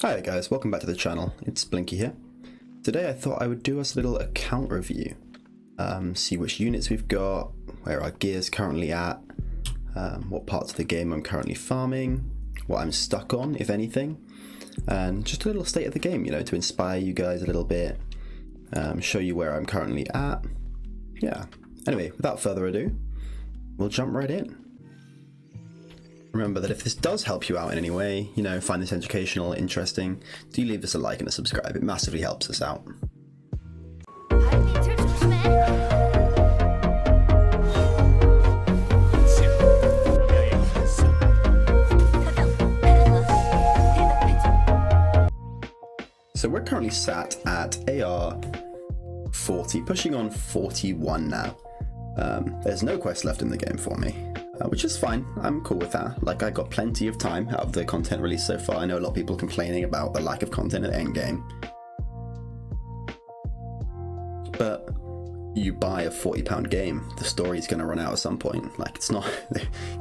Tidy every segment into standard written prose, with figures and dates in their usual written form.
Hi guys, welcome back to the channel. It's Blinky here. Today I thought I would do us a little account review. See which units we've got, where our gear's currently at, what parts of the game I'm currently farming, what I'm stuck on, if anything, and just a little state of the game, you know, to inspire you guys a little bit, show you where I'm currently at. Yeah. Anyway, without further ado, we'll jump right in. Remember that if this does help you out in any way, you know, find this educational, interesting, do leave us a like and a subscribe. It massively helps us out. So we're currently sat at AR 40, pushing on 41 now. There's no quest left in the game for me. Which is fine, I'm cool with that. Like, I got plenty of time out of the content released so far. I know a lot of people complaining about the lack of content at the end game. But you buy a £40 game, the story's gonna run out at some point. Like, it's not,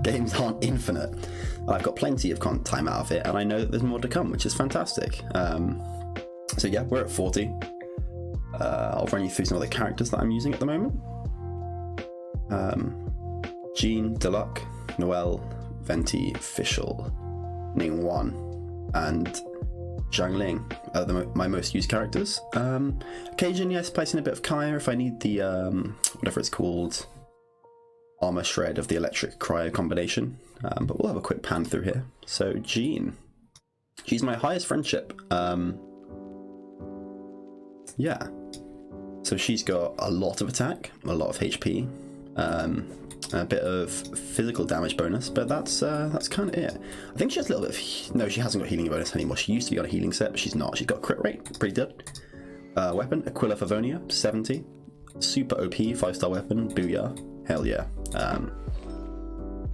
games aren't infinite. And I've got plenty of time out of it, and I know that there's more to come, which is fantastic. So yeah, we're at 40. I'll run you through some of the characters that I'm using at the moment. Jean, Deluc, Noelle, Venti, Fischl, Ningguang, and Zhang Ling are my most used characters. Occasionally I splice in a bit of Kaya if I need the, whatever it's called, armor shred of the electric cryo combination. But we'll have a quick pan through here. So Jean. She's my highest friendship. Yeah. So she's got a lot of attack, a lot of HP. A bit of physical damage bonus, but that's kind of it. I think she has a little bit of... No, she hasn't got healing bonus anymore. She used to be on a healing set, but she's not. She's got crit rate, pretty good. Weapon, Aquila Favonia, 70. Super OP, 5-star weapon, booyah. Hell yeah.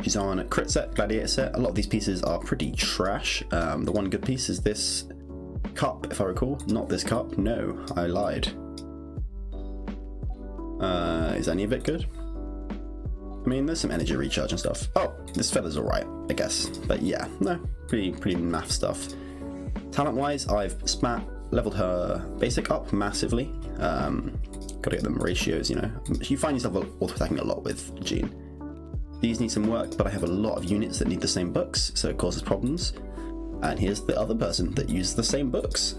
She's on a crit set, gladiator set. A lot of these pieces are pretty trash. The one good piece is this cup, if I recall. Not this cup. No, I lied. Is any of it good? I mean, there's some energy recharge and stuff. Oh, this feather's alright, I guess. But yeah, no, pretty math stuff. Talent-wise, I've leveled her basic up massively. Gotta get them ratios, you know. You find yourself auto-attacking a lot with Jean. These need some work, but I have a lot of units that need the same books, so it causes problems. And here's the other person that uses the same books.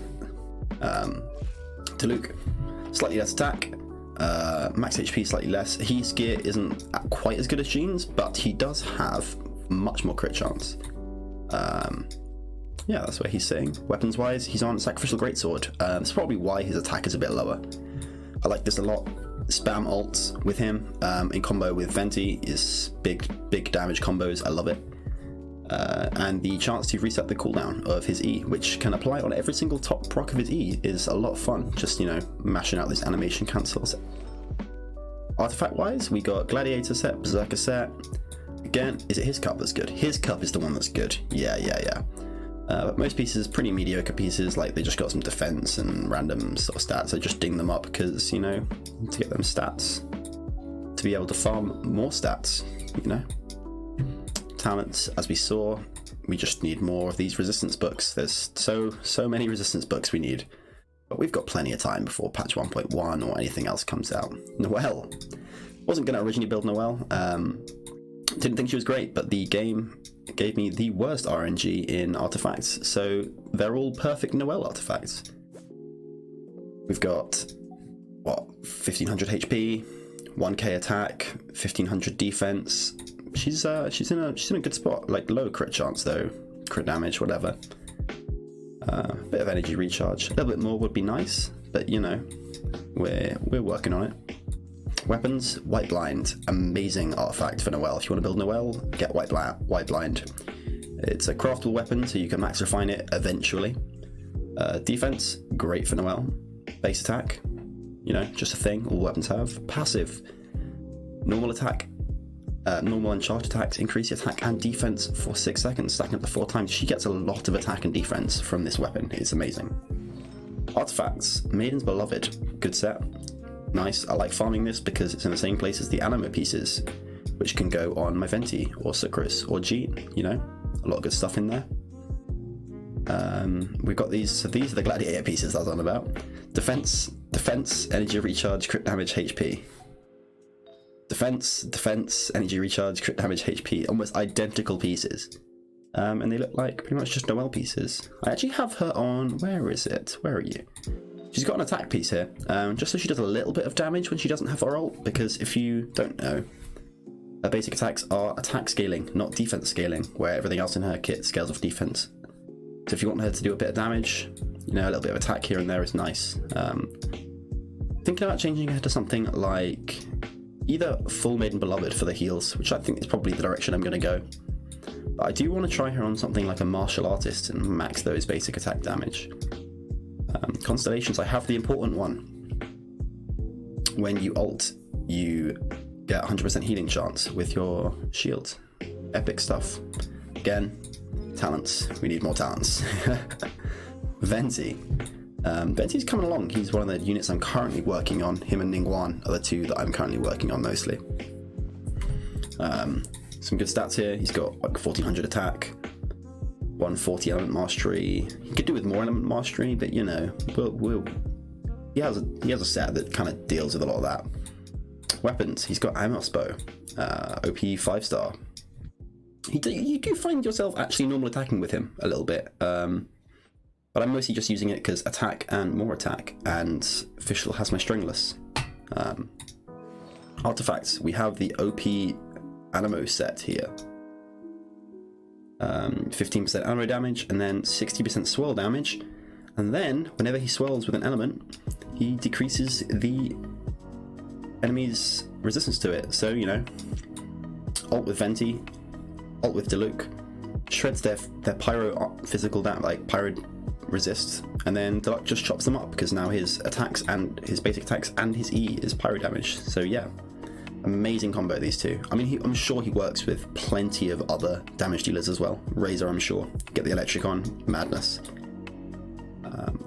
Diluc, slightly less attack. Max HP slightly less. His gear isn't quite as good as Jean's, but he does have much more crit chance. Yeah, that's where he's sitting. Weapons wise, he's on Sacrificial Greatsword. That's probably why his attack is a bit lower. I like this a lot. Spam ults with him in combo with Venti is big damage combos. I love it. And the chance to reset the cooldown of his E, which can apply on every single top proc of his E, is a lot of fun. Just, you know, mashing out these animation cancels. Artifact wise, we got Gladiator set, Berserker set. Again, is it his cup that's good? His cup is the one that's good. Yeah. But most pieces, pretty mediocre pieces, like they just got some defense and random sort of stats. I just ding them up because, you know, to get them stats, to be able to farm more stats, you know. Talents, as we saw, we just need more of these resistance books. There's so many resistance books we need, but we've got plenty of time before patch 1.1 or anything else comes out. Noelle, wasn't going to originally build Noelle. Didn't think she was great, but the game gave me the worst RNG in artifacts, so they're all perfect Noelle artifacts. We've got what, 1500 HP, 1k attack, 1500 defense. She's in a good spot. Like, low crit chance though, crit damage, whatever. Bit of energy recharge. A little bit more would be nice, but you know, we're working on it. Weapons, White Blind, amazing artifact for Noelle. If you want to build Noelle, get White Blind. It's a craftable weapon, so you can max refine it eventually. Defense, great for Noelle. Base attack, you know, just a thing all weapons have. Passive, normal attack. Normal and charge attacks increase your attack and defense for 6 seconds, stacking up to 4 times. She gets a lot of attack and defense from this weapon. It's amazing. Artifacts, Maiden's Beloved, good set. Nice. I like farming this because it's in the same place as the anima pieces, which can go on my Venti or Sucrus or Jean, you know, a lot of good stuff in there. We've got these. So these are the Gladiator pieces I was on about. Defense, energy recharge, crit damage, HP. Defense, energy recharge, crit damage, HP. Almost identical pieces. And they look like pretty much just Noelle pieces. I actually have her on, where is it? Where are you? She's got an attack piece here, just so she does a little bit of damage when she doesn't have her ult, because if you don't know, her basic attacks are attack scaling, not defense scaling, where everything else in her kit scales off defense. So if you want her to do a bit of damage, you know, a little bit of attack here and there is nice. Thinking about changing her to something like either Full Maiden Beloved for the heals, which I think is probably the direction I'm going to go. But I do want to try her on something like a martial artist and max those basic attack damage. Constellations, I have the important one. When you ult, you get 100% healing chance with your shield. Epic stuff. Again, talents. We need more talents. Venti. Venti's coming along. He's one of the units I'm currently working on. Him and Ningguang are the two that I'm currently working on mostly. Some good stats here. He's got like 1400 attack, 140 element mastery. He could do with more element mastery, but you know, he has a set that kind of deals with a lot of that. Weapons. He's got Amos bow, OP 5-star. You do find yourself actually normal attacking with him a little bit, but I'm mostly just using it because attack and more attack, and Fischl has my stringless. Artifacts. We have the OP Animo set here. 15% Animo damage, and then 60% swirl damage, and then whenever he swirls with an element, he decreases the enemy's resistance to it. So, you know, ult with Venti, ult with Diluc, shreds their pyro physical damage, like pyro resist, and then Diluc just chops them up because now his attacks and his basic attacks and his E is pyro damage. So yeah, amazing combo, these two. I mean, I'm sure he works with plenty of other damage dealers as well. Razor, I'm sure. Get the electric on, madness.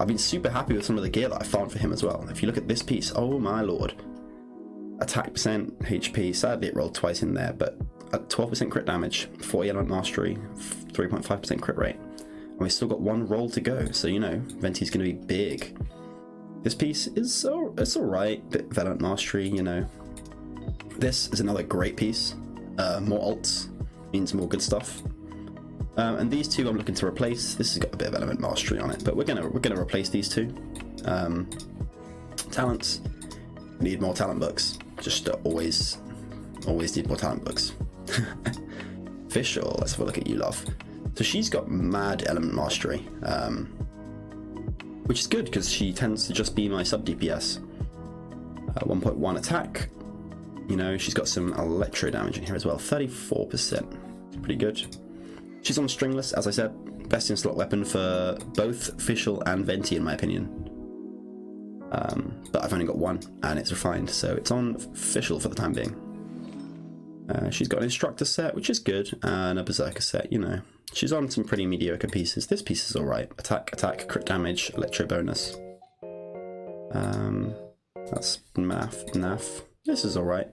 I've been super happy with some of the gear that I found for him as well. If you look at this piece, oh my lord. Attack percent, HP, sadly it rolled twice in there, but at 12% crit damage, 40 element mastery, 3.5% crit rate. And we've still got one roll to go, so you know, Venti's going to be big. This piece is it's alright, bit of element mastery, you know. This is another great piece. More ults means more good stuff. And these two I'm looking to replace. This has got a bit of element mastery on it, but we're gonna replace these two. Talents. We need more talent books. Just always need more talent books. Fischl, let's have a look at you, love. So she's got mad element mastery, which is good because she tends to just be my sub DPS. 1.1 attack. You know, she's got some electro damage in here as well. 34%. Pretty good. She's on stringless, as I said. Best in slot weapon for both Fischl and Venti, in my opinion. But I've only got one, and it's refined, so it's on Fischl for the time being. She's got an instructor set, which is good, and a berserker set, you know. She's on some pretty mediocre pieces. This piece is alright. Attack, crit damage, electro bonus. That's naff. This is alright.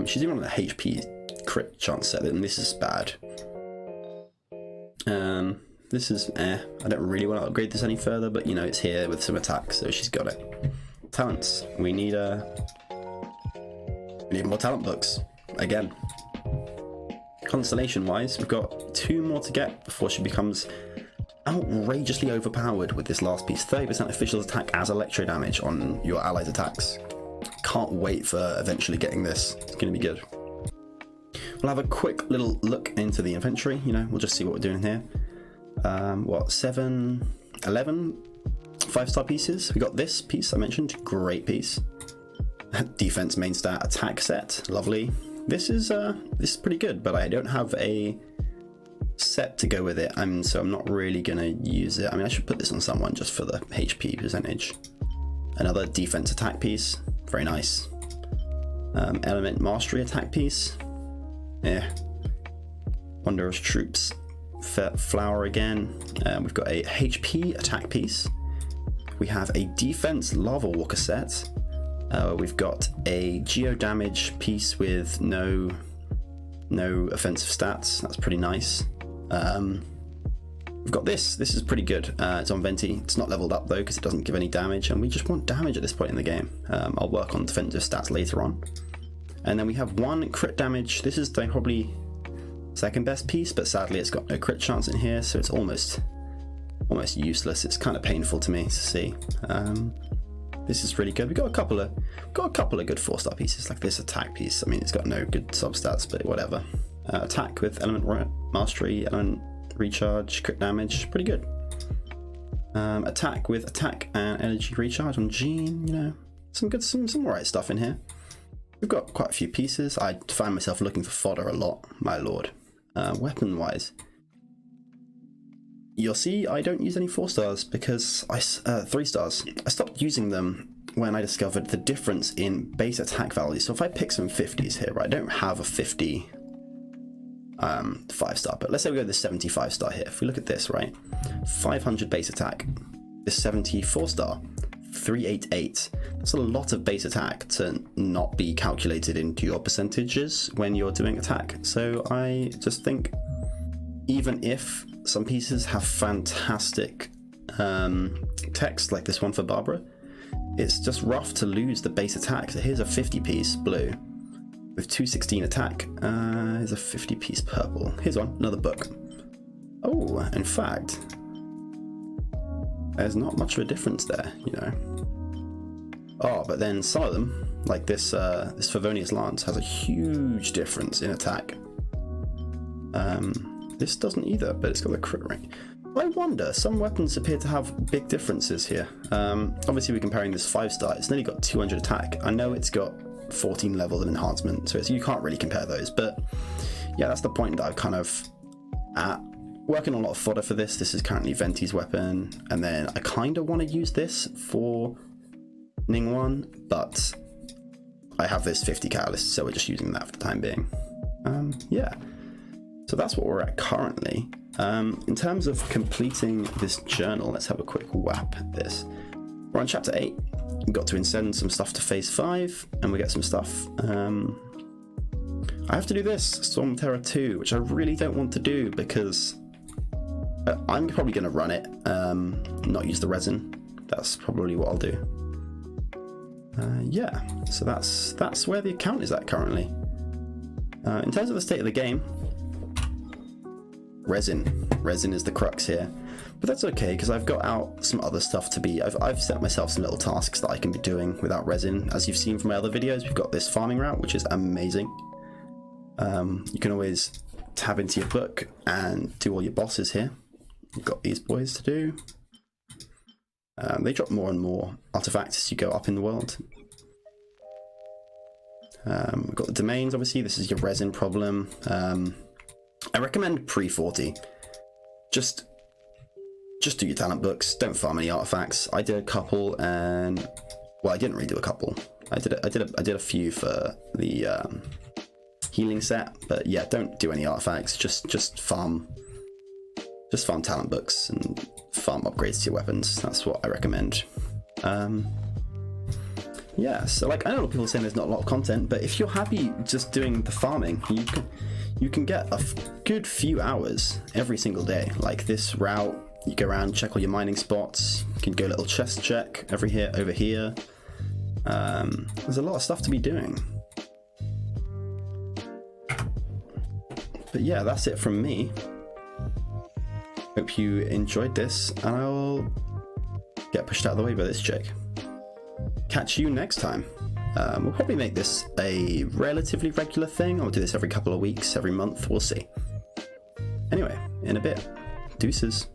She's even on the HP crit chance set, and this is bad. This is I don't really want to upgrade this any further, but you know, it's here with some attack, so she's got it. Talents. We need more talent books. Again. Constellation wise, we've got 2 more to get before she becomes outrageously overpowered with this last piece. 30% official attack as electro damage on your allies' attacks. Can't wait for eventually getting this. It's going to be good. We'll have a quick little look into the inventory. You know, we'll just see what we're doing here. 11 5-star pieces. We got this piece I mentioned, great piece. Defense main stat attack set, lovely. This is pretty good, but I don't have a set to go with it. So I'm not really gonna use it. I mean, I should put this on someone just for the HP percentage. Another defense attack piece, very nice. Element mastery attack piece, yeah. Wondrous troops. Flower again. We've got a HP attack piece. We have a defense lava walker set. We've got a geo damage piece with no offensive stats. That's pretty nice. We've got this. This is pretty good. It's on Venti. It's not leveled up though because it doesn't give any damage, and we just want damage at this point in the game. I'll work on defensive stats later on. And then we have 1 crit damage. This is probably second best piece, but sadly it's got no crit chance in here, so it's almost useless. It's kind of painful to me to see. This is really good. We've got a couple of good 4-star pieces, like this attack piece. I mean, it's got no good substats, but whatever. Attack with element mastery, element recharge, crit damage, pretty good. Attack with attack and energy recharge on Jean, you know, some alright stuff in here. We've got quite a few pieces. I find myself looking for fodder a lot, my lord. Weapon wise, you'll see I don't use any 4 stars because 3 stars. I stopped using them when I discovered the difference in base attack values. So if I pick some 50s here, right, I don't have a 50 5-star, but let's say we go to the 75 star here. If we look at this, right, 500 base attack, this 74 star, 388. That's a lot of base attack to not be calculated into your percentages when you're doing attack. So I just think, even if some pieces have fantastic text, like this one for Barbara, it's just rough to lose the base attack. So here's a 50 piece blue with 216 attack. Here's a 50 piece purple. Here's one, another book. Oh, in fact, there's not much of a difference there, you know. Oh, but then some of them, like this this Favonius Lance, has a huge difference in attack. This doesn't either, but it's got a crit rate. I wonder, some weapons appear to have big differences here. Obviously we're comparing this 5-star, it's nearly got 200 attack. I know it's got 14 levels of enhancement, so you can't really compare those, but yeah, that's the point that I've kind of at. Working on a lot of fodder for this. This is currently Venti's weapon, and then I kind of want to use this for Ningguang, but I have this 50 catalyst, so we're just using that for the time being. Yeah, so that's what we're at currently. In terms of completing this journal, let's have a quick whap at this. We're on chapter 8. We got to send some stuff to phase 5, and we get some stuff. I have to do this, Storm Terror 2, which I really don't want to do because I'm probably going to run it, not use the resin. That's probably what I'll do. Yeah, so that's where the account is at currently. In terms of the state of the game, resin is the crux here, but that's okay because I've got out some other stuff to be. I've set myself some little tasks that I can be doing without resin. As you've seen from my other videos, we've got this farming route, which is amazing. You can always tab into your book and do all your bosses here. You've got these boys to do. They drop more and more artifacts as you go up in the world. We've got the domains, obviously. This is your resin problem. I recommend pre-40. Just do your talent books. Don't farm any artifacts. I did a couple, and well, I didn't really do a couple. I did a few for the healing set, but yeah, don't do any artifacts. Just farm talent books and farm upgrades to your weapons. That's what I recommend. Yeah, so like I know a lot of people saying there's not a lot of content, but if you're happy just doing the farming, you can get a good few hours every single day. Like this route, you go around, check all your mining spots. You can go a little chest check over here. There's a lot of stuff to be doing. But yeah, that's it from me. Hope you enjoyed this, and I'll get pushed out of the way by this chick. Catch you next time. We'll probably make this a relatively regular thing. I'll do this every couple of weeks, every month, we'll see. Anyway, in a bit. Deuces.